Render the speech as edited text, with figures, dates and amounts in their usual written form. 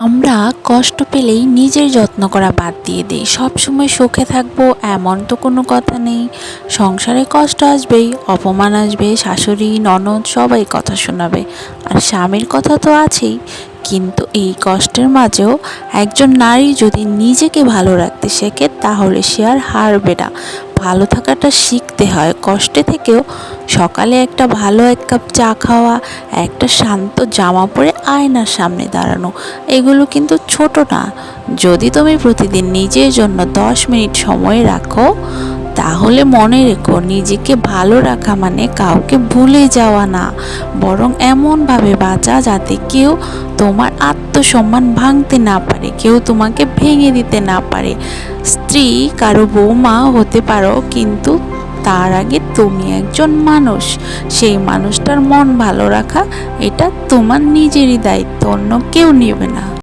আমরা কষ্ট পেলেই নিজের যত্ন করা বাদ দিয়ে দিই। সবসময় সুখে থাকবো এমন তো কোনো কথা নেই। সংসারে কষ্ট আসবেই, অপমান আসবে, শাশুড়ি ননদ সবাই কথা শোনাবে, আর স্বামীর কথা তো আছেই। কিন্তু এই কষ্টের মাঝেও একজন নারী যদি নিজেকে ভালো রাখতে শেখে তাহলে সে আর হারবে না। ভালো থাকাটা শিখতে হয় কষ্টে থেকেও। সকালে একটা ভালো এক কাপ চা খাওয়া, একটা শান্ত জামা পরে আয়নার সামনে দাঁড়ানো, এগুলো কিন্তু ছোট না। যদি তুমি প্রতিদিন নিজের জন্য 10 মিনিট সময় রাখো, তাহলে মনে রেখো নিজেকে ভালো রাখা মানে কাউকে ভুলে যাওয়া না, বরং এমনভাবে বাঁচা যাতে কেউ তোমার আত্মসম্মান ভাঙতে না পারে, কেউ তোমাকে ভেঙে দিতে না পারে। স্ত্রী কারো বৌমা হতে পারো, কিন্তু তার আগে তুমি একজন মানুষ। সেই মানুষটার মন ভালো রাখা এটা তোমার নিজেরই দায়িত্ব, অন্য কেউ নেবে না।